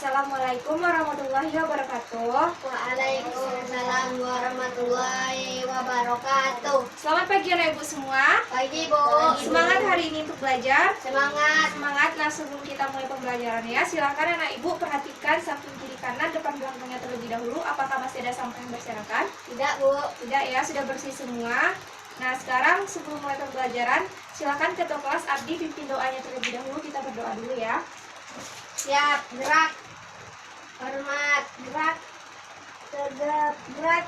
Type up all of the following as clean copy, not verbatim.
Assalamualaikum warahmatullahi wabarakatuh. Waalaikumsalam warahmatullahi wabarakatuh. Selamat pagi anak ibu semua. Pagi Bu. Semangat hari ini untuk belajar. Semangat. Semangat. Nah, sebelum kita mulai pembelajarannya, silakan anak ibu perhatikan samping kiri kanan depan belakangnya terlebih dahulu. Apakah masih ada sampah yang berserakan? Tidak Bu. Tidak ya, sudah bersih semua. Nah, sekarang sebelum mulai pembelajaran, silakan ketua kelas Abdi pimpin doanya terlebih dahulu. Kita berdoa dulu ya. Siap. Gerak. Hormat. Gerak. Tegap. Gerak.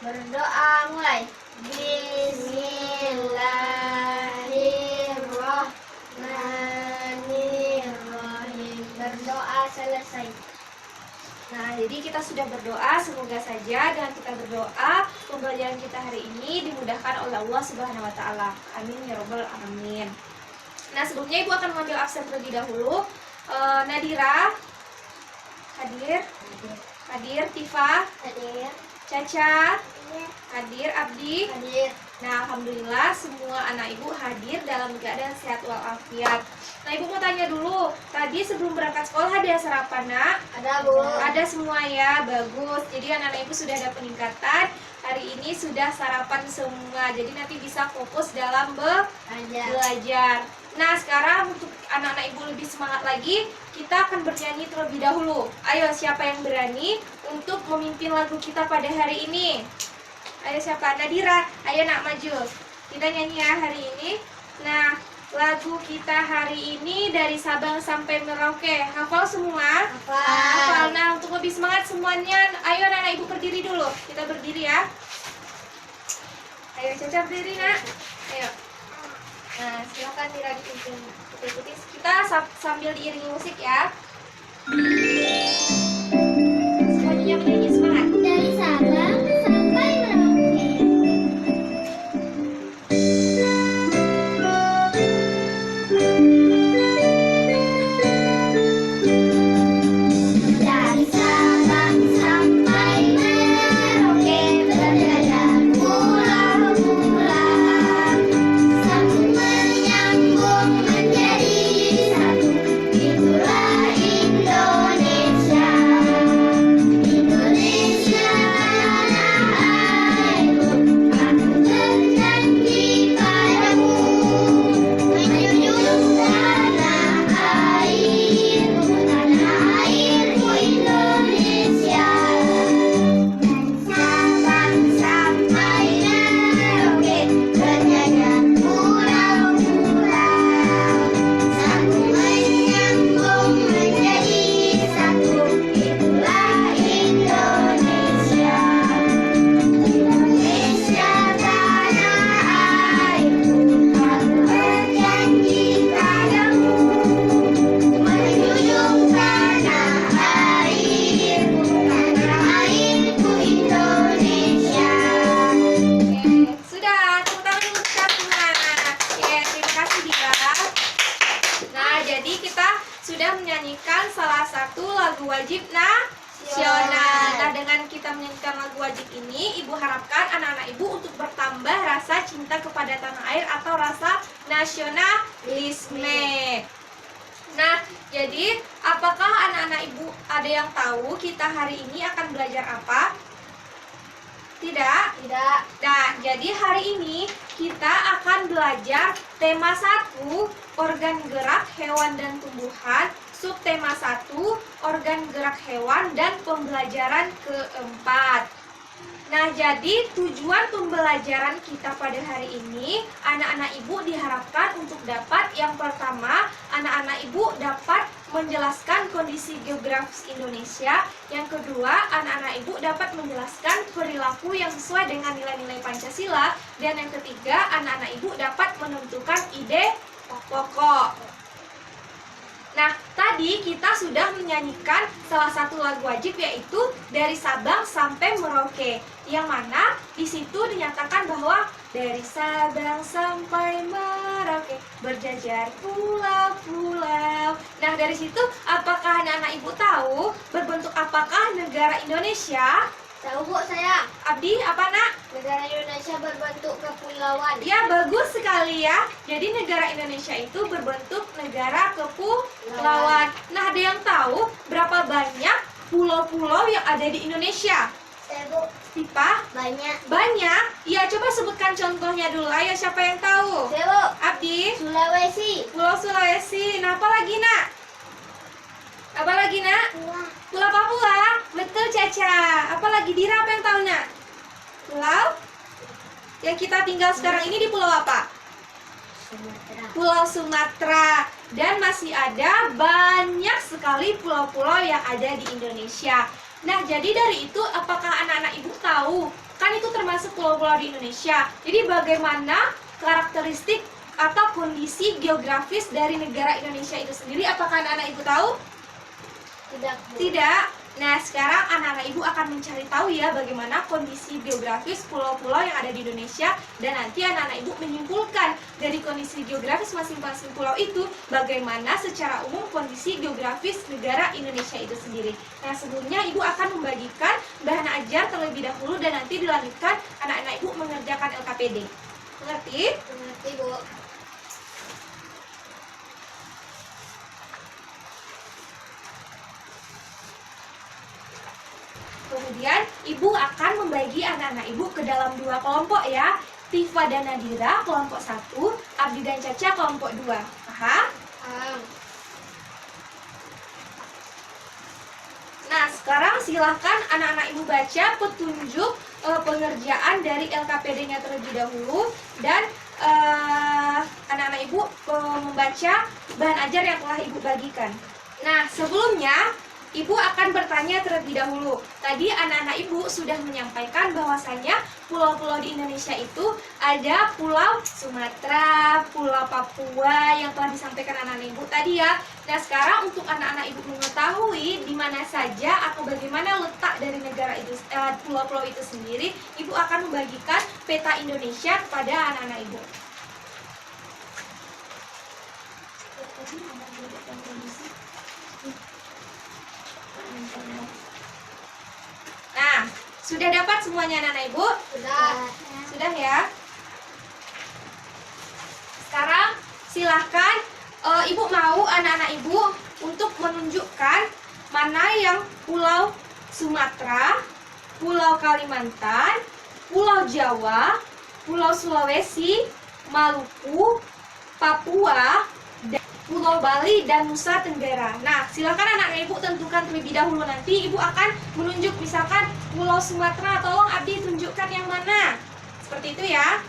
Berdoa mulai. Bismillahirrahmanirrahim. Berdoa selesai. Nah, jadi kita sudah berdoa, semoga saja dengan kita berdoa pembelajaran kita hari ini dimudahkan oleh Allah Subhanahu wa taala. Amin ya rabbal alamin. Nah, sebelumnya Ibu akan mengambil absen terlebih dahulu. Nadira hadir. Hadir. Tifa Hadir. Caca hadir. Abdi Hadir. Nah, alhamdulillah semua anak ibu hadir dalam keadaan sehat walafiat. Nah, ibu mau tanya dulu, tadi sebelum berangkat sekolah ada sarapan, nak? Ada Bu. Ada semua ya, bagus. Jadi anak-anak ibu sudah ada peningkatan. Hari ini sudah sarapan semua. Jadi nanti bisa fokus dalam belajar. Nah, sekarang untuk anak-anak ibu lebih semangat lagi, kita akan bernyanyi terlebih dahulu. Ayo, siapa yang berani untuk memimpin lagu kita pada hari ini? Ayo siapa? Nadira, ayo nak maju. Kita nyanyi ya hari ini. Nah, lagu kita hari ini dari Sabang sampai Merauke. Hafal semua? Hafal. Nah, untuk lebih semangat semuanya, ayo anak ibu berdiri dulu. Kita berdiri ya. Ayo Caca berdiri nak. Ayo. Nah, silakan Dira dipimpin. Ikuti. Kita sambil diiringi musik ya. Semuanya berdiri semangat. Dari Sabang sampai Merauke. Dari Sabang sampai Merauke, berjalan pulau-pulau, sambung menyambung menjadi satu. Itulah Indonesia. Indonesia tanah airku, aku berjanji padamu, menjunjung tanah airku Indonesia. Dari Sabang sampai Merauke, berjalan pulau-pulau, sambung menyambung menjadi satu. Itulah Indonesia. Indonesia tanah airku, aku berjanji padamu, menjunjung tanah airku Indonesia. Sudah, tepuk tangan untuk kita semua. Oke, terima kasih Dira. Nah, jadi kita sudah menyanyikan salah satu lagu wajib nasional. Nah, dengan kita menyanyikan lagu wajib ini, Ibu harapkan anak-anak Ibu untuk bertambah rasa cinta kepada tanah air atau rasa nasionalisme. Nah, jadi apakah anak-anak Ibu ada yang tahu kita hari ini akan belajar apa? Tidak? Tidak. Nah, jadi hari ini kita akan belajar tema 1, organ gerak hewan dan tumbuhan, subtema 1, organ gerak hewan, dan pembelajaran keempat. Nah, jadi tujuan pembelajaran kita pada hari ini, anak-anak ibu diharapkan untuk dapat yang pertama, anak-anak ibu dapat menjelaskan kondisi geografis Indonesia. Yang kedua, anak-anak ibu dapat menjelaskan perilaku yang sesuai dengan nilai-nilai Pancasila. Dan yang ketiga, anak-anak ibu dapat menentukan ide pokok. Nah, tadi kita sudah menyanyikan salah satu lagu wajib, yaitu dari Sabang sampai Merauke, yang mana di situ dinyatakan bahwa dari Sabang sampai Merauke berjajar pulau-pulau. Nah, dari situ apakah anak-anak ibu tahu berbentuk apakah negara Indonesia? Tahu Bu saya. Abdi, apa nak? Negara Indonesia berbentuk kepulauan. Ya, bagus sekali ya. Jadi negara Indonesia itu berbentuk negara kepulauan. Nah, ada yang tahu berapa banyak pulau-pulau yang ada di Indonesia? Saya Bu. Tipa? Banyak. Banyak? Ya, coba sebutkan contohnya dulu. Ayo, siapa yang tahu? Saya Bu. Abdi? Sulawesi. Pulau Sulawesi. Nah, apa lagi nak? Apa lagi nak? Pulau Papua. Betul Caca. Apa lagi Dira, apa yang tahu nak? Pulau yang kita tinggal sekarang ini di pulau apa? Sumatera. Pulau Sumatera. Dan masih ada banyak sekali pulau-pulau yang ada di Indonesia. Nah, jadi dari itu apakah anak-anak ibu tahu? Kan itu termasuk pulau-pulau di Indonesia. Jadi bagaimana karakteristik atau kondisi geografis dari negara Indonesia itu sendiri? Apakah anak-anak ibu tahu? Tidak Bu. Tidak. Nah, sekarang anak-anak ibu akan mencari tahu ya bagaimana kondisi geografis pulau-pulau yang ada di Indonesia. Dan nanti anak-anak ibu menyimpulkan dari kondisi geografis masing-masing pulau itu bagaimana secara umum kondisi geografis negara Indonesia itu sendiri. Nah, sebelumnya ibu akan membagikan bahan ajar terlebih dahulu dan nanti dilanjutkan anak-anak ibu mengerjakan LKPD. Mengerti? Mengerti Bu. Kemudian ibu akan membagi anak-anak ibu ke dalam dua kelompok ya. Tifa dan Nadira kelompok 1, Abdi dan Caca kelompok 2. Paham? Nah, sekarang silahkan anak-anak ibu baca petunjuk pengerjaan dari LKPD-nya terlebih dahulu. Dan anak-anak ibu membaca bahan ajar yang telah ibu bagikan. Nah, sebelumnya ibu akan bertanya terlebih dahulu. Tadi anak-anak ibu sudah menyampaikan bahwasanya pulau-pulau di Indonesia itu ada Pulau Sumatera, Pulau Papua yang telah disampaikan anak-anak ibu tadi ya. Nah, sekarang untuk anak-anak ibu mengetahui di mana saja atau bagaimana letak dari negara itu, pulau-pulau itu sendiri, ibu akan membagikan peta Indonesia kepada anak-anak ibu. Nah, sudah dapat semuanya anak-anak ibu? Sudah. Sudah ya? Sekarang silahkan ibu mau anak-anak ibu untuk menunjukkan mana yang Pulau Sumatera, Pulau Kalimantan, Pulau Jawa, Pulau Sulawesi, Maluku, Papua, Pulau Bali, dan Nusa Tenggara. Nah, silakan anak-anak ibu tentukan terlebih dahulu. Nanti ibu akan menunjuk misalkan Pulau Sumatera, tolong Abdi tunjukkan yang mana. Seperti itu ya.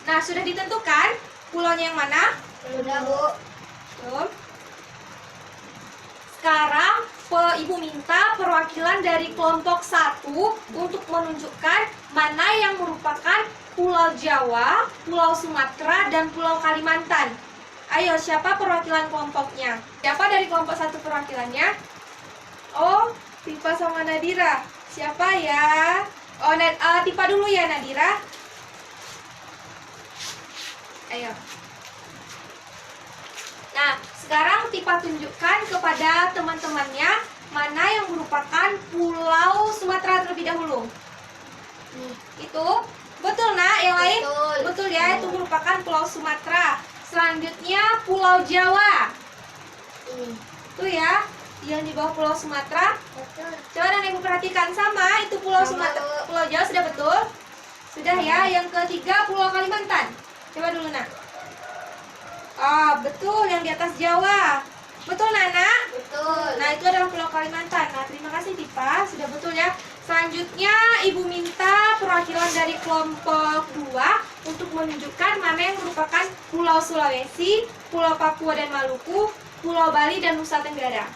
Nah, sudah ditentukan pulaunya yang mana? Sudah Bu. Belum. Sekarang ibu minta perwakilan dari kelompok 1 untuk menunjukkan mana yang merupakan Pulau Jawa, Pulau Sumatera, dan Pulau Kalimantan. Ayo, siapa perwakilan kelompoknya? Siapa dari kelompok 1 perwakilannya? Oh, Tifa sama Nadira. Siapa ya? Oh, Tifa dulu ya, Nadira. Ayo. Nah, sekarang Tifa tunjukkan kepada teman-temannya mana yang merupakan Pulau Sumatera terlebih dahulu. Nih. Itu betul nak, yang lain? Betul. Betul ya, itu merupakan Pulau Sumatera. Selanjutnya Pulau Jawa. Ini. Tuh ya, yang di bawah Pulau Sumatera. Betul. Coba dan ibu perhatikan sama, itu Pulau Sama, Sumatera, Bu. Pulau Jawa sudah betul? Sudah ya, yang ketiga Pulau Kalimantan. Coba dulu nak. Oh, betul yang di atas Jawa. Betul Nana? Betul. Nah, itu adalah Pulau Kalimantan. Nah, terima kasih Tifa, sudah betul ya. Selanjutnya ibu minta perwakilan dari kelompok 2 untuk menunjukkan mana yang merupakan Pulau Sulawesi, Pulau Papua dan Maluku, Pulau Bali, dan Nusa Tenggara.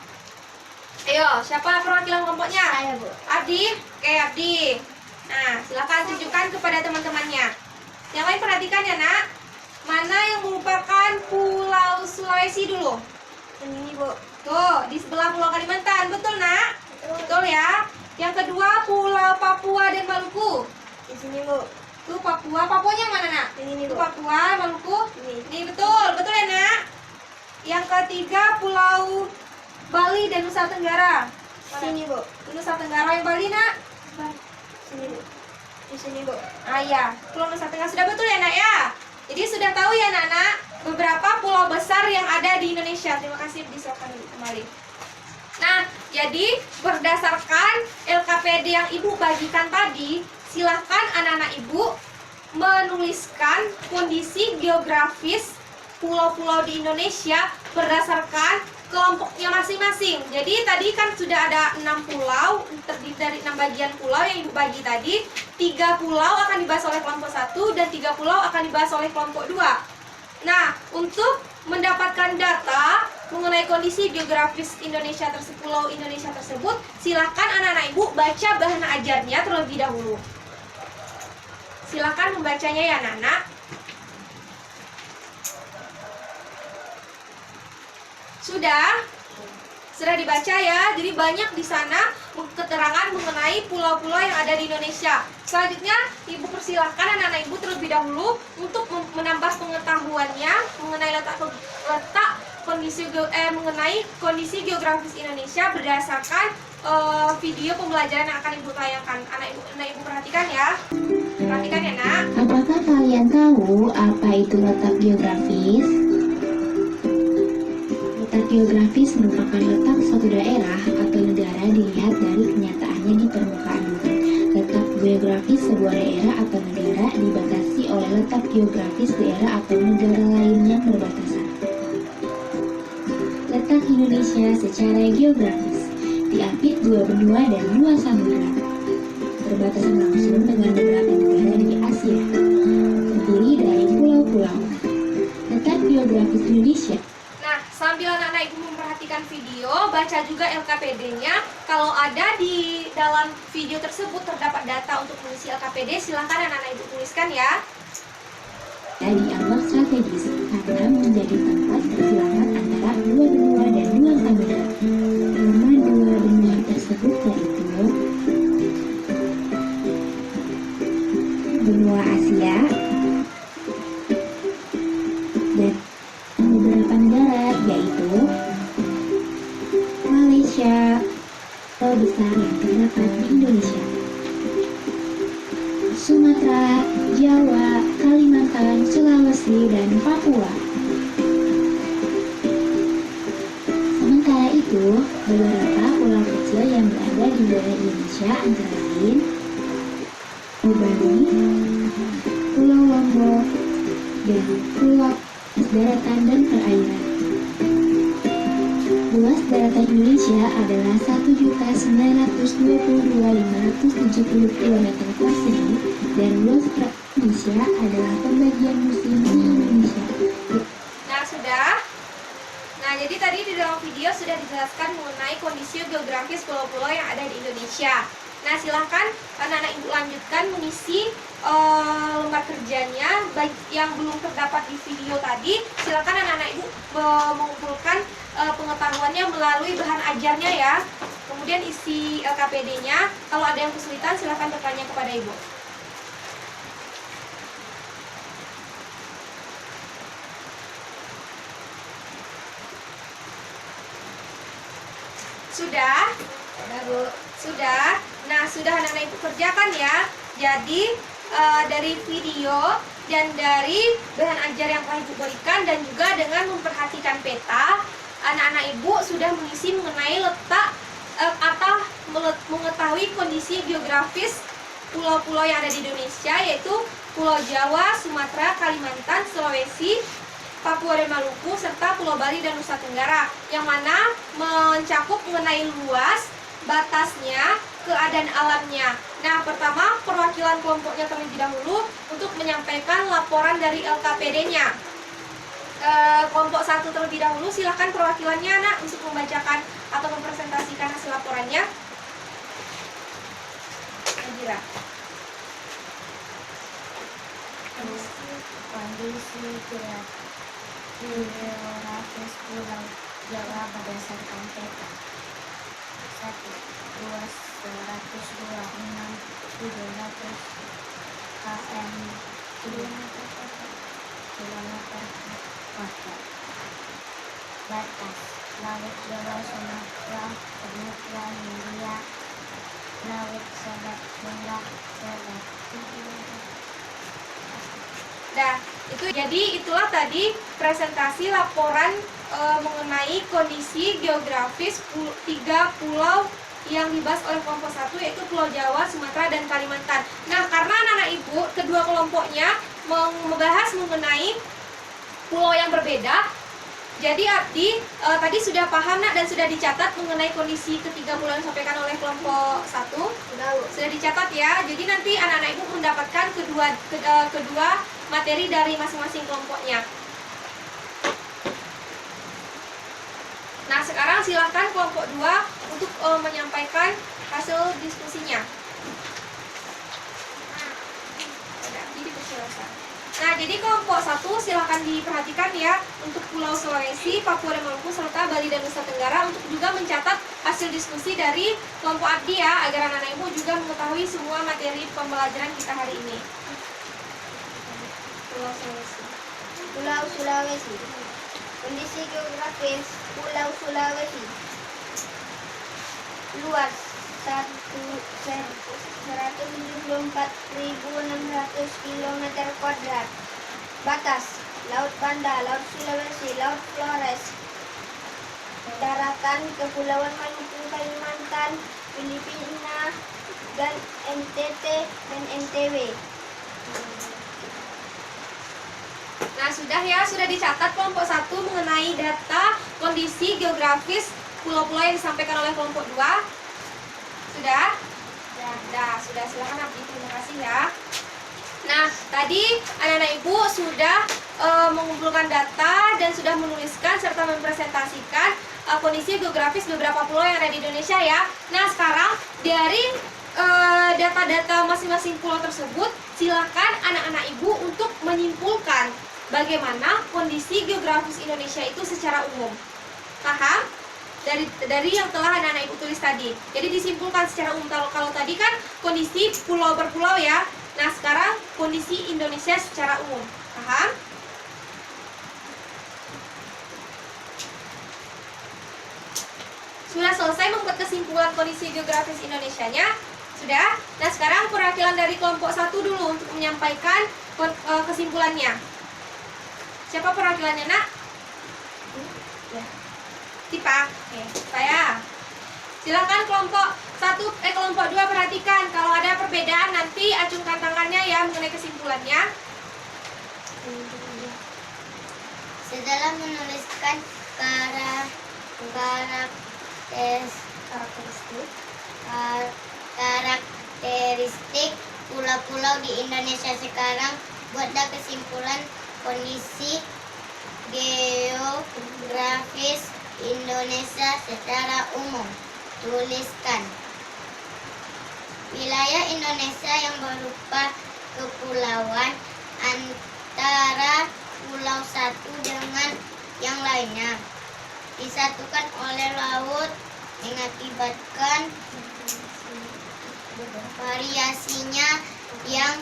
Ayo, siapa perwakilan kelompoknya? Saya Bu. Abdi? Oke, Abdi. Nah, silakan tunjukkan kepada teman-temannya. Yang lain perhatikan ya nak. Mana yang merupakan Pulau Sulawesi dulu? Ini Bu. Tuh, di sebelah Pulau Kalimantan. Betul nak? Betul. Betul ya. Yang kedua Pulau Papua dan Maluku. Di sini Bu. Tuh Papua. Papuanya mana nak? Ini Itu Bu. Papua, Maluku. Ini. Ini betul. Betul ya nak? Yang ketiga Pulau Bali dan Nusa Tenggara. Sini, Bu. Nusa Tenggara yang Bali, Nak? Sini, Bu. Di sini, Bu. Ah ya, Pulau Nusa Tenggara sudah betul ya, Nak ya? Jadi sudah tahu ya, Nak, beberapa pulau besar yang ada di Indonesia. Terima kasih, disilakan kembali. Nah, jadi berdasarkan LKPD yang Ibu bagikan tadi, silahkan anak-anak Ibu menuliskan kondisi geografis pulau-pulau di Indonesia berdasarkan kelompoknya masing-masing. Jadi tadi kan sudah ada 6 pulau, terdiri dari 6 bagian pulau yang Ibu bagi tadi. 3 pulau akan dibahas oleh kelompok 1 dan 3 pulau akan dibahas oleh kelompok 2. Nah, untuk mendapatkan data mengenai kondisi geografis Indonesia tersebut, pulau Indonesia tersebut, silakan anak-anak Ibu baca bahan ajarnya terlebih dahulu. Silakan membacanya ya, anak-anak. Sudah dibaca ya. Jadi banyak di sana keterangan mengenai pulau-pulau yang ada di Indonesia. Selanjutnya, Ibu persilahkan anak-anak Ibu terlebih dahulu untuk menambah pengetahuannya mengenai mengenai kondisi geografis Indonesia berdasarkan video pembelajaran yang akan Ibu tayangkan. Anak Ibu perhatikan ya. Perhatikan ya, Nak. Apakah kalian tahu apa itu letak geografis? Letak geografis merupakan letak suatu daerah atau negara dilihat dari kenyataannya di permukaan bumi. Letak geografis sebuah daerah atau negara dibatasi oleh letak geografis daerah atau negara lain yang berbatasan. Letak Indonesia secara geografis diapit 2 benua dan 2 samudera. Berbatasan langsung dengan beberapa negara di Asia, terdiri dari pulau-pulau. Letak geografis Indonesia. Nah, sambil anak-anak Ibu memperhatikan video, baca juga LKPD-nya. Kalau ada di dalam video tersebut terdapat data untuk mengisi LKPD, silahkan anak-anak Ibu tuliskan ya. Dianggap strategis karena menjadi tempat persilangan antara 2 benua dan 2 samudera. Nama 2 benua tersebut yaitu benua Asia dan beberapa negara yaitu Malaysia, pulau besar yang terdapat di Indonesia, Sumatera, Jawa, Kalimantan, Sulawesi, dan Papua. Sementara itu, beberapa pulau kecil yang berada di wilayah Indonesia antara lain Pulau Bali, Pulau Lombok, dan Pulau Daratan dan Perairan. Luas daratan Indonesia adalah 1.922.570 km persegi dan luas perairan Indonesia adalah pembagian musim di Indonesia. Nah, sudah. Nah, jadi tadi di dalam video sudah dijelaskan mengenai kondisi geografis pulau-pulau yang ada di Indonesia. Nah, silahkan anak-anak Ibu lanjutkan mengisi lembar kerjanya. Baik yang belum terdapat di video tadi, silahkan anak-anak Ibu mengumpulkan pengetahuannya melalui bahan ajarnya ya. Kemudian isi LKPD-nya. Kalau ada yang kesulitan, silahkan bertanya kepada Ibu. Sudah? Sudah, Bu. Sudah. Nah, sudah anak-anak Ibu kerjakan ya. Jadi dari video dan dari bahan ajar yang telah Ibu berikan dan juga dengan memperhatikan peta, anak-anak Ibu sudah mengisi mengenai letak atau mengetahui kondisi geografis pulau-pulau yang ada di Indonesia, yaitu Pulau Jawa, Sumatera, Kalimantan, Sulawesi, Papua dan Maluku, serta Pulau Bali dan Nusa Tenggara, yang mana mencakup mengenai luas, batasnya, keadaan alamnya. Nah, pertama perwakilan kelompoknya terlebih dahulu untuk menyampaikan laporan dari LKPD-nya. Kelompok 1 terlebih dahulu, silakan perwakilannya anak untuk membacakan atau mempresentasikan hasil laporannya. Najira. Kondisi geografis Pulau Jawa berdasarkan peta. 1. Luas 126.700 km². Batas Laut Jawa, Sumatera, Samudra Hindia, Laut Selat Sunda, Selat Nah, itulah tadi presentasi laporan mengenai kondisi geografis 3 pulau yang dibahas oleh kelompok 1, yaitu Pulau Jawa, Sumatera, dan Kalimantan. Nah, karena anak-anak ibu kedua kelompoknya membahas mengenai pulau yang berbeda, jadi Abdi tadi sudah paham nak dan sudah dicatat mengenai kondisi ketiga pulau yang disampaikan oleh kelompok 1. Sudah dicatat ya. Jadi nanti anak-anak ibu mendapatkan kedua materi dari masing-masing kelompoknya. Nah, sekarang silahkan kelompok 2 untuk menyampaikan hasil diskusinya. Nah, jadi kelompok 1 silahkan diperhatikan ya untuk Pulau Sulawesi, Papua dan Maluku, serta Bali dan Nusa Tenggara untuk juga mencatat hasil diskusi dari kelompok Abdi ya, agar anak-anak ibu juga mengetahui semua materi pembelajaran kita hari ini. Pulau Sulawesi. Pulau Sulawesi. Kondisi geografis Pulau Sulawesi. Luas 174.600 km². Batas Laut Banda, Laut Sulawesi, Laut Flores. Daratan Kepulauan Maluku, Kalimantan, Filipina, dan NTT dan NTB. Nah, sudah dicatat kelompok 1 mengenai data kondisi geografis pulau-pulau yang disampaikan oleh kelompok 2. Sudah? Sudah. Silakan Abdi, terima kasih ya. Nah, tadi anak-anak ibu sudah mengumpulkan data dan sudah menuliskan serta mempresentasikan kondisi geografis beberapa pulau yang ada di Indonesia ya. Nah, sekarang dari data-data masing-masing pulau tersebut, silakan anak-anak ibu untuk menyimpulkan bagaimana kondisi geografis Indonesia itu secara umum. Paham? Dari yang telah anak-anak ibu tulis tadi. Jadi disimpulkan secara umum. Kalau tadi kan kondisi pulau per pulau ya. Nah, sekarang kondisi Indonesia secara umum. Paham? Sudah selesai membuat kesimpulan kondisi geografis Indonesianya? Sudah? Nah, sekarang perwakilan dari kelompok 1 dulu untuk menyampaikan kesimpulannya. Siapa perwakilannya, Nak? Tipa. Oke, saya. Silakan kelompok 2 perhatikan. Kalau ada perbedaan nanti acungkan tangannya ya mengenai kesimpulannya. Setelah menuliskan karakteristik pulau-pulau di Indonesia sekarang, buatlah kesimpulan kondisi geografis Indonesia secara umum. Tuliskan wilayah Indonesia yang berupa kepulauan antara pulau satu dengan yang lainnya disatukan oleh laut, mengakibatkan variasinya yang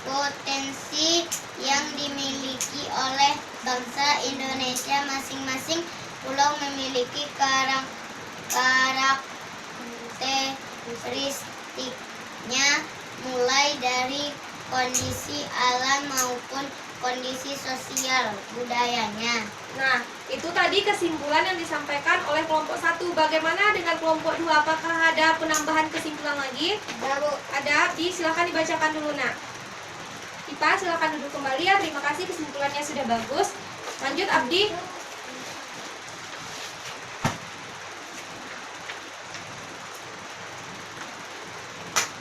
potensi yang dimiliki oleh bangsa Indonesia. Masing-masing pulau memiliki karakteristiknya, mulai dari kondisi alam maupun kondisi sosial budayanya. Nah, itu tadi kesimpulan yang disampaikan oleh kelompok 1. Bagaimana dengan kelompok 2? Apakah ada penambahan kesimpulan lagi? Ada, Abdi, silahkan dibacakan dulu, Nak. Tipa, silahkan duduk kembali ya. Terima kasih, kesimpulannya sudah bagus. Lanjut, Abdi.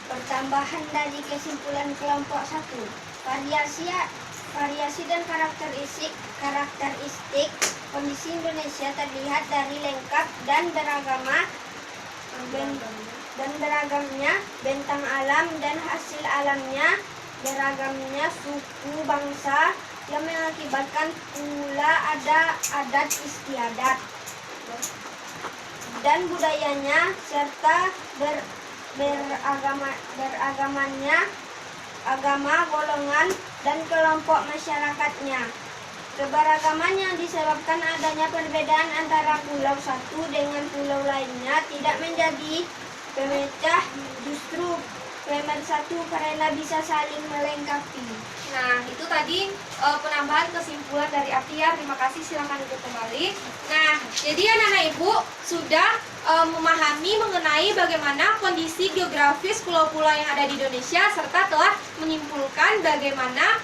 Pertambahan dari kesimpulan kelompok 1. Variasi dan karakteristik kondisi Indonesia terlihat dari lengkap dan beragamnya bentang alam dan hasil alamnya, beragamnya suku bangsa yang mengakibatkan pula ada adat istiadat dan budayanya, serta beragamanya agama, golongan, dan kelompok masyarakatnya. Keberagaman yang disebabkan adanya perbedaan antara pulau satu dengan pulau lainnya tidak menjadi pemecah, justru pemersatu karena bisa saling melengkapi. Nah, itu tadi penambahan kesimpulan dari Apriar. Terima kasih, silakan duduk kembali. Nah, jadi anak-anak Ibu sudah memahami mengenai bagaimana kondisi geografis pulau-pulau yang ada di Indonesia serta telah menyimpulkan bagaimana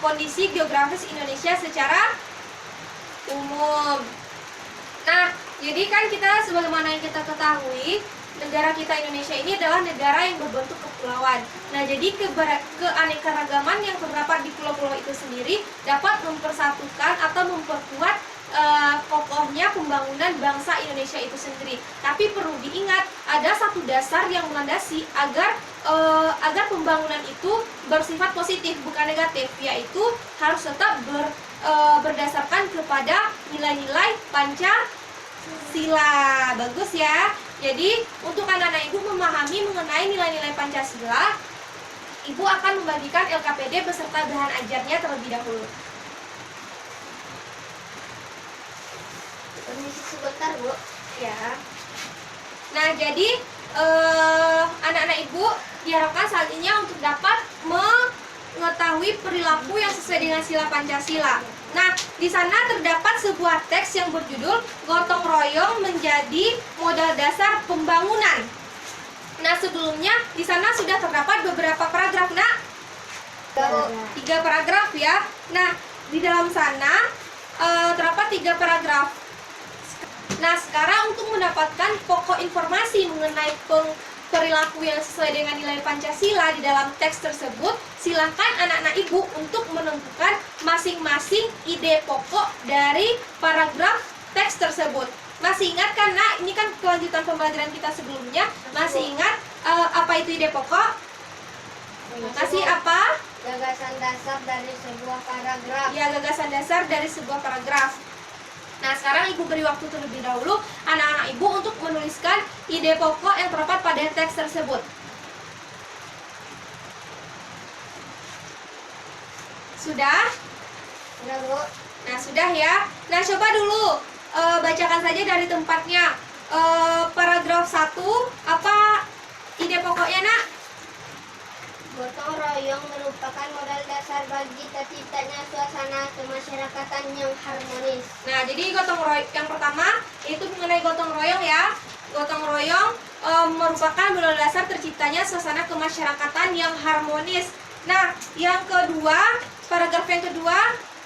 kondisi geografis Indonesia secara umum. Nah, jadi kan kita sebagaimana yang kita ketahui, negara kita Indonesia ini adalah negara yang berbentuk kepulauan. Nah, jadi keanekaragaman yang terdapat di pulau-pulau itu sendiri dapat mempersatukan atau memperkuat kokohnya pembangunan bangsa Indonesia itu sendiri. Tapi perlu diingat, ada satu dasar yang melandasi agar pembangunan itu bersifat positif bukan negatif, yaitu harus tetap berdasarkan kepada nilai-nilai Pancasila. Bagus ya. Jadi untuk anak-anak Ibu memahami mengenai nilai-nilai Pancasila, Ibu akan membagikan LKPD beserta bahan ajarnya terlebih dahulu. Permisi sebentar, Bu. Ya. Nah, jadi anak-anak Ibu diharapkan saat ini untuk dapat mengetahui perilaku yang sesuai dengan sila Pancasila. Nah, di sana terdapat sebuah teks yang berjudul Gotong Royong Menjadi Modal Dasar Pembangunan. Nah, sebelumnya di sana sudah terdapat beberapa paragraf, Nak. 3 paragraf ya. Nah, di dalam sana terdapat 3 paragraf. Nah, sekarang untuk mendapatkan pokok informasi mengenai perilaku yang sesuai dengan nilai Pancasila di dalam teks tersebut, silakan anak-anak Ibu untuk menentukan masing-masing ide pokok dari paragraf teks tersebut. Masih ingat kan, Nak? Ini kan kelanjutan pembelajaran kita sebelumnya. Masih ingat apa itu ide pokok? Masih apa? Gagasan dasar dari sebuah paragraf. Ya, gagasan dasar dari sebuah paragraf. Nah, sekarang Ibu beri waktu terlebih dahulu anak-anak Ibu untuk menuliskan ide pokok yang terdapat pada teks tersebut. Sudah? Sudah, Bu. Nah, sudah ya. Nah, coba dulu bacakan saja dari tempatnya. Paragraf 1, apa ide pokoknya, Nak? Gotong royong merupakan modal dasar bagi terciptanya suasana kemasyarakatan yang harmonis. Nah, jadi gotong royong yang pertama itu mengenai gotong royong ya. Gotong royong merupakan modal dasar terciptanya suasana kemasyarakatan yang harmonis. Nah, yang kedua, paragraf yang kedua,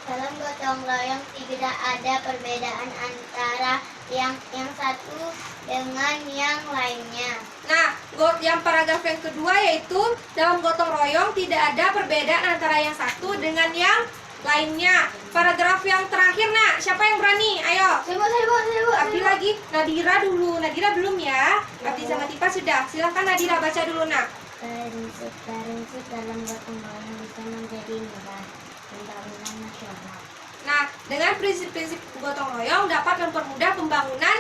Dalam gotong royong tidak ada perbedaan antara yang satu dengan yang lainnya. nah, yang paragraf yang kedua yaitu dalam gotong royong tidak ada perbedaan antara yang satu dengan yang lainnya. Paragraf yang terakhir, Nak, siapa yang berani? Ayo. Saya, Bu. Abdi lagi, Nadira dulu. Nadira belum ya? Abdi sama Tipa sudah. Silahkan Nadira baca dulu, Nak. Prinsip dalam gotong royong bisa menjadi nilai pembangunan nasional. Nah, dengan prinsip-prinsip gotong royong dapat mempermudah pembangunan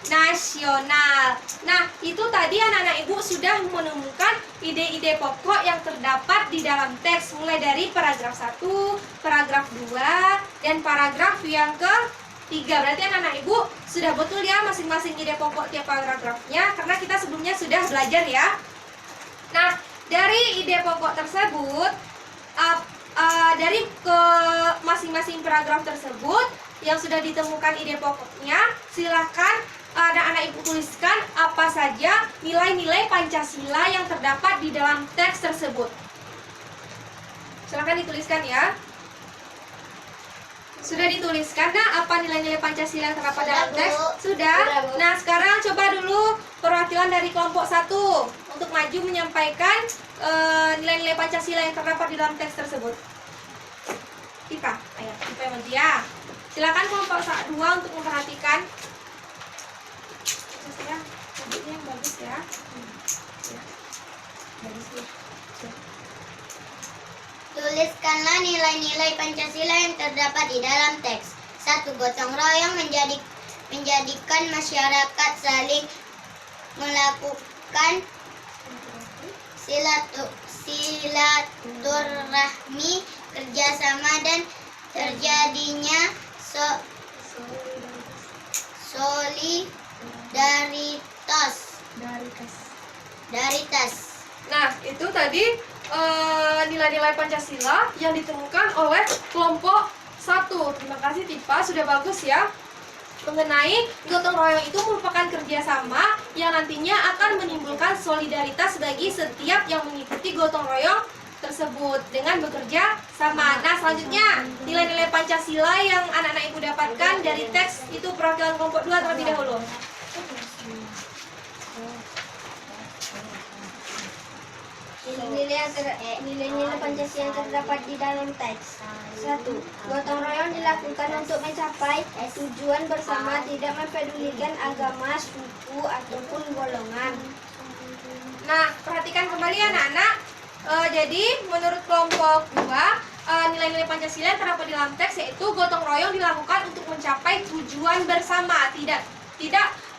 nasional. Nah, itu tadi anak-anak Ibu sudah menemukan ide-ide pokok yang terdapat di dalam teks, mulai dari paragraf 1, paragraf 2, dan paragraf yang ketiga. Berarti anak-anak Ibu sudah betul ya masing-masing ide pokok tiap paragrafnya, karena kita sebelumnya sudah belajar ya. Nah, dari ide pokok tersebut, dari ke masing-masing paragraf tersebut yang sudah ditemukan ide pokoknya, silahkan anak-anak Ibu tuliskan apa saja nilai-nilai Pancasila yang terdapat di dalam teks tersebut. Silahkan dituliskan ya. Sudah dituliskan, nah, apa nilai-nilai Pancasila yang terdapat dalam teks? Sudah. Nah, sekarang coba dulu perwakilan dari kelompok 1 untuk maju menyampaikan nilai-nilai Pancasila yang terdapat di dalam teks tersebut. Tipa, ayo, Tipa yang maju ya. Silakan kelompok 2 untuk memperhatikan. Pancasila, wujudnya yang bagus ya. Bagus ya. Tuliskanlah nilai-nilai Pancasila yang terdapat di dalam teks. 1. Gotong royong menjadikan masyarakat saling melakukan silaturahmi, kerjasama, dan terjadinya solidaritas. Nah, itu tadi nilai-nilai Pancasila yang ditemukan oleh kelompok 1. Terima kasih Tifa, sudah bagus ya. Mengenai gotong royong itu merupakan kerjasama yang nantinya akan menimbulkan solidaritas bagi setiap yang mengikuti gotong royong tersebut dengan bekerja sama. Nah, selanjutnya nilai-nilai Pancasila yang anak-anak ibu dapatkan dari teks itu perwakilan kelompok 2 terlebih dahulu. Nilai-nilai Pancasila yang terdapat di dalam teks. 1. Gotong royong dilakukan untuk mencapai tujuan bersama, tidak mempedulikan agama, suku, ataupun golongan. Nah, perhatikan kembali anak-anak. Jadi, menurut kelompok 2, nilai-nilai Pancasila yang terdapat di dalam teks yaitu gotong royong dilakukan untuk mencapai tujuan bersama, tidak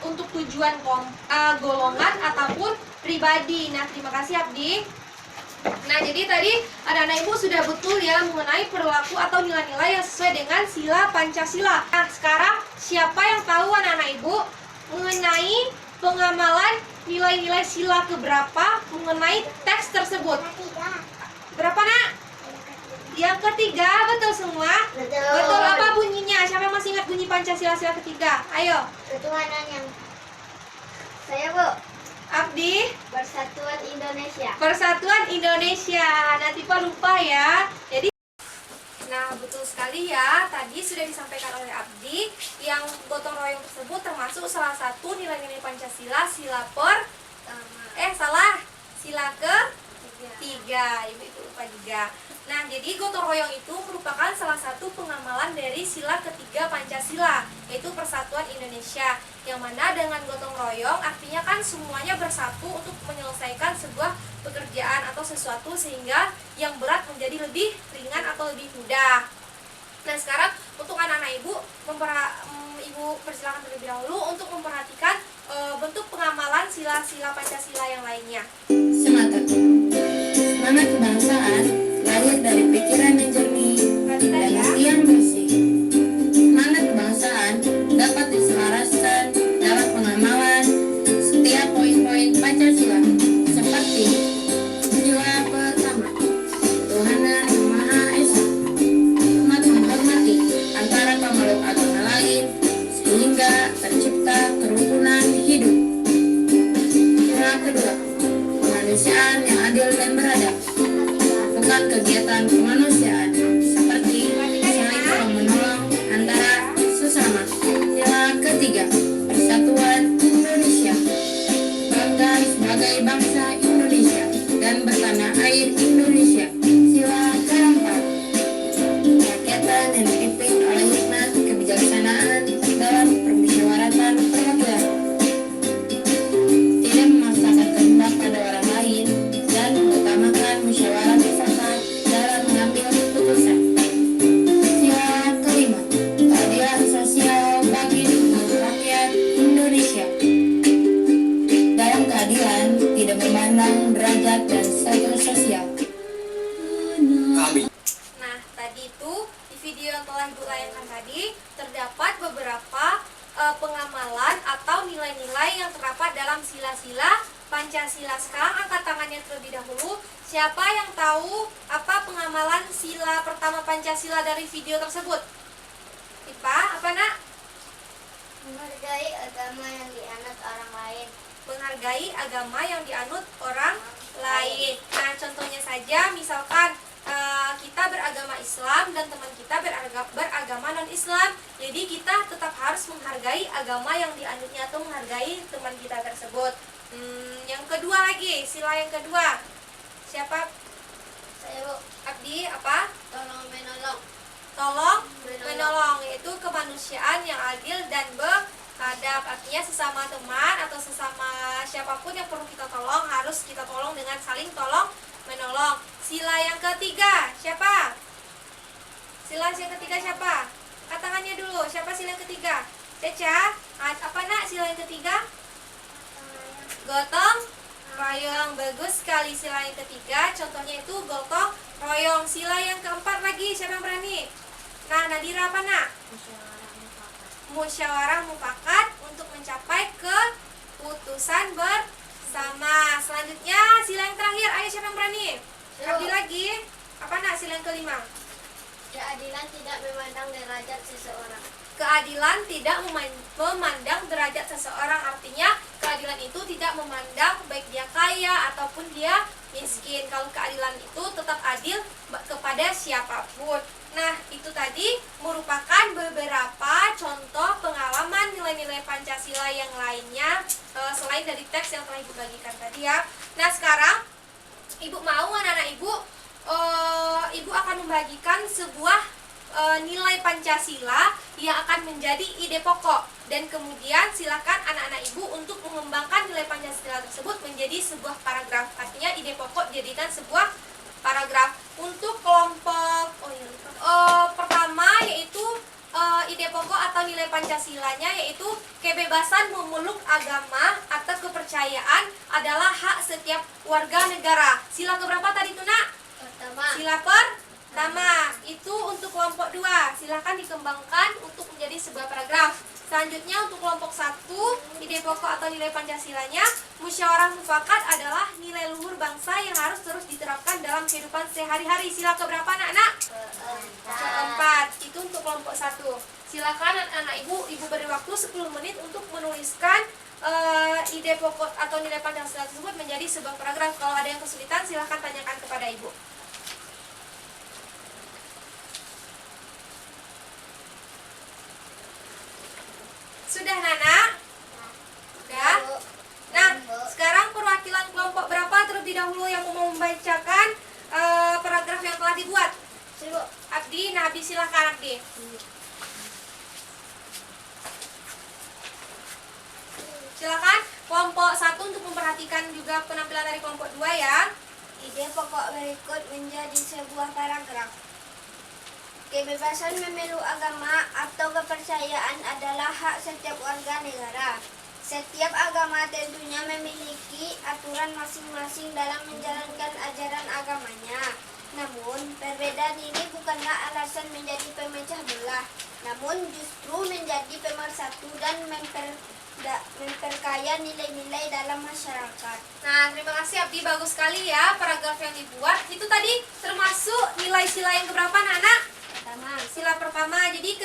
untuk tujuan golongan ataupun pribadi. Nah, terima kasih Abdi. Nah, jadi tadi anak-anak ibu sudah betul ya mengenai perilaku atau nilai-nilai yang sesuai dengan sila Pancasila. Nah, sekarang siapa yang tahu anak-anak ibu mengenai pengamalan nilai-nilai sila keberapa mengenai teks tersebut? Berapa nak? Yang ketiga, betul semua? Betul, apa bunyinya? Siapa yang masih ingat bunyi Pancasila sila ketiga? Ayo. Ketuhanan yang Saya, Bu. Abdi. Persatuan Indonesia. Persatuan Indonesia. Nanti Pak lupa ya. Jadi, nah betul sekali ya. Tadi sudah disampaikan oleh Abdi yang gotong royong tersebut termasuk salah satu nilai-nilai Pancasila sila sila ketiga. Ibu itu lupa juga. Nah, jadi gotong royong itu merupakan salah satu pengamalan dari sila ketiga Pancasila, yaitu Persatuan Indonesia. Yang mana dengan gotong royong artinya kan semuanya bersatu untuk menyelesaikan sebuah pekerjaan atau sesuatu sehingga yang berat menjadi lebih ringan atau lebih mudah. Nah, sekarang untuk anak-anak ibu, ibu persilakan terlebih dahulu untuk memperhatikan bentuk pengamalan sila-sila Pancasila yang lainnya. Semangat kebangsaan lahir dari pikiran yang jernih dan hati yang bersih. Semangat kebangsaan dapat diselaraskan dalam pengamalan setiap poin-poin Pancasila seperti sila pertama, Tuhanan Yang Maha Esa, umat menghormati antara pemeluk agama lain sehingga tercipta kerukunan hidup. Sila kedua, kemanusiaan yang adil dan beradab, bukan kegiatan kemanusiaan seperti saling tolong-menolong antara sesama. Sila ketiga, persatuan Indonesia, bangga sebagai bangsa Indonesia dan bertanah air Indonesia. Sila keempat, kerakyatan yang dipimpin oleh hikmat kebijaksanaan dalam permusyawaratan perwakilan, tidak memaksakan kehendak pada orang lain dan mengutamakan musyawarah mufakat dalam mengambil keputusan. Sila kelima, keadilan sosial bagi seluruh rakyat Indonesia. Dalam keadilan tidak memandang derajat dan status sosial. Nah, tadi itu di video yang telah Ibu layangkan tadi terdapat beberapa pengamalan atau nilai-nilai yang terdapat dalam sila-sila Pancasila. Sekarang angkat tangannya terlebih dahulu. Siapa yang tahu apa pengamalan sila pertama Pancasila dari video tersebut? Ipa, apa nak? menghargai agama yang dianut orang lain. Menghargai agama yang dianut orang lain. Nah, contohnya saja, misalkan kita beragama Islam dan teman kita beragama non-Islam. Jadi kita tetap harus menghargai agama yang dianutnya atau menghargai teman kita tersebut. Yang kedua lagi, sila yang kedua. Siapa? Saya, Bu. Abdi, apa? Tolong menolong. Tolong menolong, yaitu kemanusiaan yang adil dan beradab. Artinya sesama teman atau sesama siapapun yang perlu kita tolong harus kita tolong dengan saling tolong menolong. Sila yang ketiga, siapa? Sila yang ketiga siapa? Angkat tangannya dulu. Siapa sila yang ketiga? Ceca, apa nak sila yang ketiga? Gotong royong. Bagus sekali sila yang ketiga. Contohnya itu gotong royong. Sila yang keempat lagi, siapa yang berani? Nah, Nadira apa nak? Musyawarah mufakat untuk mencapai keputusan bersama. Selanjutnya sila yang terakhir, ayo siapa yang berani? Abdi lagi. Apa nak sila yang kelima? Keadilan tidak memandang derajat seseorang. Keadilan tidak memandang derajat seseorang, artinya keadilan itu tidak memandang baik dia kaya ataupun dia miskin. Kalau keadilan itu tetap adil kepada siapapun. Nah, itu tadi merupakan beberapa contoh pengalaman nilai-nilai Pancasila yang lainnya selain dari teks yang telah Ibu bagikan tadi ya. Nah, sekarang Ibu mau anak-anak Ibu akan membagikan sebuah nilai Pancasila yang akan menjadi ide pokok, dan kemudian silakan anak-anak Ibu untuk mengembangkan nilai Pancasila tersebut menjadi sebuah paragraf. Artinya ide pokok dijadikan sebuah paragraf. Untuk kelompok pertama yaitu ide pokok atau nilai Pancasilanya yaitu kebebasan memeluk agama atau kepercayaan adalah hak setiap warga negara. Sila keberapa tadi tuh nak? Pertama. Sila pertama. Itu untuk kelompok 2. Silahkan dikembangkan untuk menjadi sebuah paragraf. Selanjutnya untuk kelompok 1, ide pokok atau nilai Pancasilanya, musyawarah mufakat adalah nilai luhur bangsa yang harus terus diterapkan dalam kehidupan sehari-hari. Sila keberapa anak-anak? Keempat. Itu untuk kelompok 1. Silakan anak-anak Ibu beri waktu 10 menit untuk menuliskan ide pokok atau nilai Pancasila tersebut menjadi sebuah paragraf. Kalau ada yang kesulitan silahkan tanyakan kepada Ibu. Sudah Nana? Sudah? Nah, sekarang perwakilan kelompok berapa terlebih dahulu yang mau membacakan paragraf yang telah dibuat? Abdi, nah Abdi silahkan Abdi. Silakan kelompok 1 untuk memperhatikan juga penampilan dari kelompok 2 ya. Ide pokok berikut menjadi sebuah paragraf. Kebebasan memeluk agama atau kepercayaan adalah hak setiap warga negara. Setiap agama tentunya memiliki aturan masing-masing dalam menjalankan ajaran agamanya. Namun, perbedaan ini bukanlah alasan menjadi pemecah belah, namun justru menjadi pemersatu dan memperkaya nilai-nilai dalam masyarakat. Nah, terima kasih Abdi, bagus sekali ya paragraf yang dibuat. Itu tadi termasuk nilai sila yang keberapa anak-anak? Sila pertama. Jadi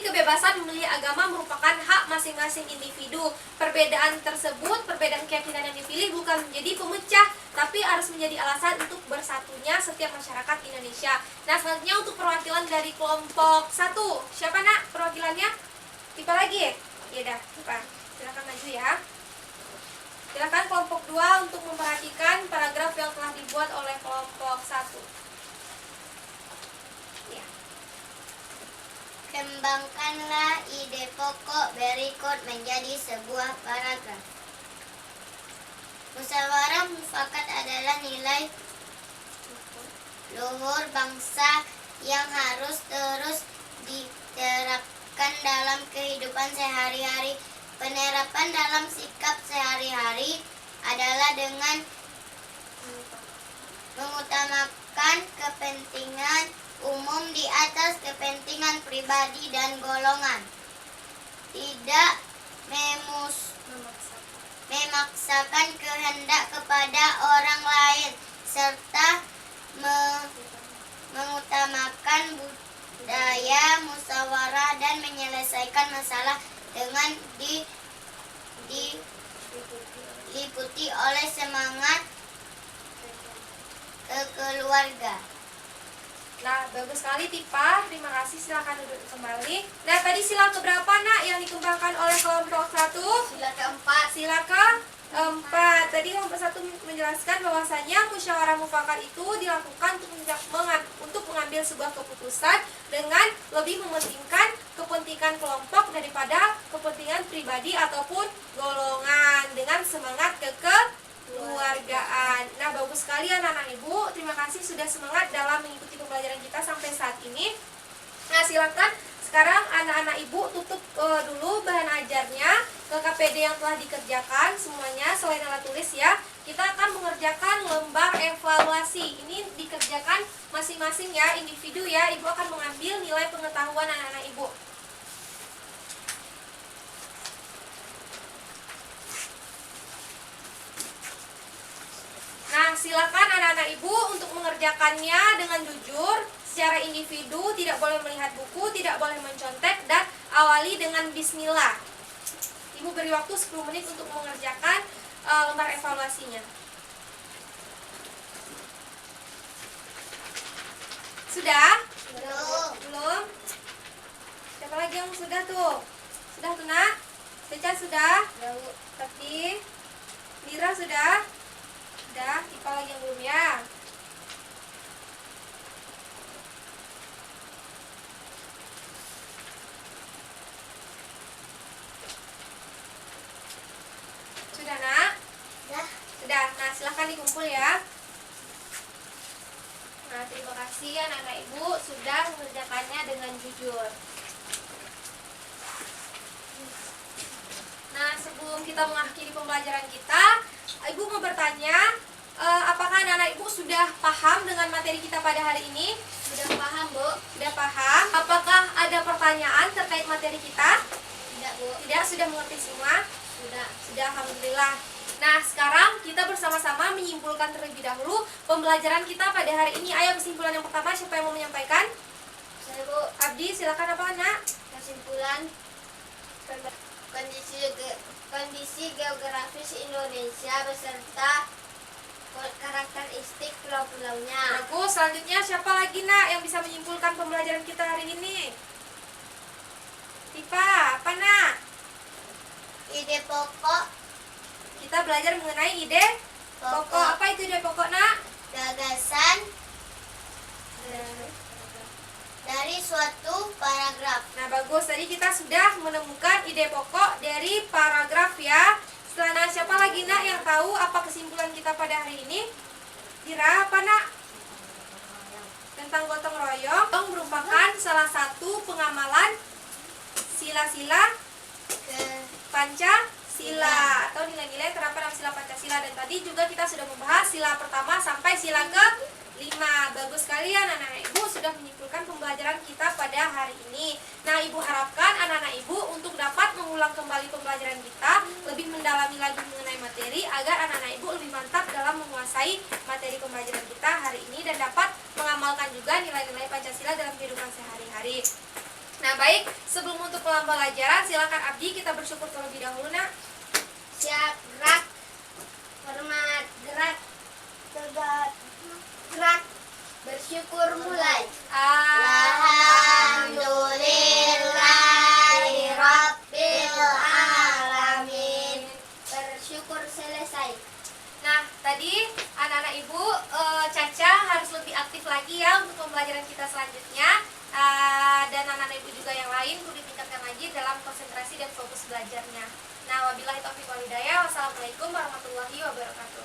kebebasan memilih agama merupakan hak masing-masing individu. Perbedaan tersebut, perbedaan keyakinan yang dipilih bukan menjadi pemecah, tapi harus menjadi alasan untuk bersatunya setiap masyarakat Indonesia. Nah, selanjutnya untuk perwakilan dari kelompok 1. Siapa nak perwakilannya? Tipa lagi? Ya dah, Tipa. Silakan maju ya. Silakan kelompok 2 untuk memperhatikan paragraf yang telah dibuat oleh kelompok 1. Kembangkanlah ide pokok berikut menjadi sebuah paragraf. Musyawarah mufakat adalah nilai luhur bangsa yang harus terus diterapkan dalam kehidupan sehari-hari. Penerapan dalam sikap sehari-hari adalah dengan mengutamakan kepentingan umum di atas kepentingan pribadi dan golongan. Tidak memaksakan kehendak kepada orang lain, serta mengutamakan budaya musyawarah dan menyelesaikan masalah dengan diliputi oleh semangat kekeluarga. Nah, bagus sekali Tipa. Terima kasih. Silakan duduk kembali. Nah, tadi sila keberapa nak yang dikembangkan oleh kelompok 1? Sila keempat. Sila keempat. Tadi kelompok 1 menjelaskan bahwasanya musyawarah mufakat itu dilakukan untuk mengambil sebuah keputusan dengan lebih mementingkan kepentingan kelompok daripada kepentingan pribadi ataupun golongan dengan semangat kekeluargaan. Nah, bagus sekali anak-anak Ibu. Terima kasih sudah semangat dalam mengikuti pembelajaran kita sampai saat ini. Nah, silakan sekarang anak-anak Ibu tutup dulu bahan ajarnya ke KPD yang telah dikerjakan semuanya selain alat tulis ya. kita akan mengerjakan lembar evaluasi. Ini dikerjakan masing-masing ya, individu ya. Ibu akan mengambil nilai pengetahuan anak-anak ibu. Nah, silakan anak-anak ibu untuk mengerjakannya dengan jujur, secara individu, tidak boleh melihat buku, tidak boleh mencontek, dan awali dengan bismillah. Ibu beri waktu 10 menit untuk mengerjakan lembar evaluasinya. Sudah? Belum? Siapa lagi yang sudah tuh? Sudah tuh nak? Beca sudah? Tapi Mira sudah? Sudah? Ipa lagi yang belum ya? Sudah nak? Sudah. Nah, silahkan dikumpul ya. Nah, terima kasih anak-anak ibu sudah mengerjakannya dengan jujur. Nah, sebelum kita mengakhiri pembelajaran kita, ibu mau bertanya, apakah anak-anak ibu sudah paham dengan materi kita pada hari ini? Sudah paham, Bu? Sudah paham? Apakah ada pertanyaan terkait materi kita? Tidak, Bu. Tidak, sudah mengerti semua? Sudah. Alhamdulillah. Nah, sekarang kita bersama-sama menyimpulkan terlebih dahulu pembelajaran kita pada hari ini. Ayo, kesimpulan yang pertama, siapa yang mau menyampaikan? Saya, Bu. Abdi, silakan apa nak? Kesimpulan kondisi geografis Indonesia beserta karakteristik pulau-pulaunya. Bagus, selanjutnya siapa lagi nak yang bisa menyimpulkan pembelajaran kita hari ini? Tifa, apa nak? Ide pokok Kita belajar mengenai ide pokok. Apa itu ide pokok nak? gagasan dari suatu paragraf. Nah, bagus, tadi kita sudah menemukan ide pokok dari paragraf ya. Setelah siapa lagi nak yang tahu apa kesimpulan kita pada hari ini? Kira apa nak? Tentang gotong royong merupakan salah satu pengamalan sila-sila Pancasila atau nilai-nilai terapan dalam sila Pancasila. Dan tadi juga kita sudah membahas sila pertama sampai sila ke-5. Bagus sekali anak-anak ibu sudah menyimpulkan pembelajaran kita pada hari ini. Nah, ibu harapkan anak-anak ibu untuk dapat mengulang kembali pembelajaran kita, lebih mendalami lagi mengenai materi agar anak-anak ibu lebih mantap dalam menguasai materi pembelajaran kita hari ini dan dapat mengamalkan juga nilai-nilai Pancasila dalam kehidupan sehari-hari. Nah, baik, sebelum untuk pembelajaran, silakan Abdi kita bersyukur terlebih dahulu nak. Siap, gerak. Hormat, gerak. Tegak, gerak. Bersyukur mulai. Alhamdulillahirabbil alamin. Bersyukur selesai. Nah, tadi anak-anak ibu Caca harus lebih aktif lagi ya untuk pembelajaran kita selanjutnya. Dan anak-anak ibu juga yang lain perlu ditingkatkan lagi dalam konsentrasi dan fokus belajarnya. Nah, wabillahi taufiq wal hidayah. Wassalamualaikum warahmatullahi wabarakatuh.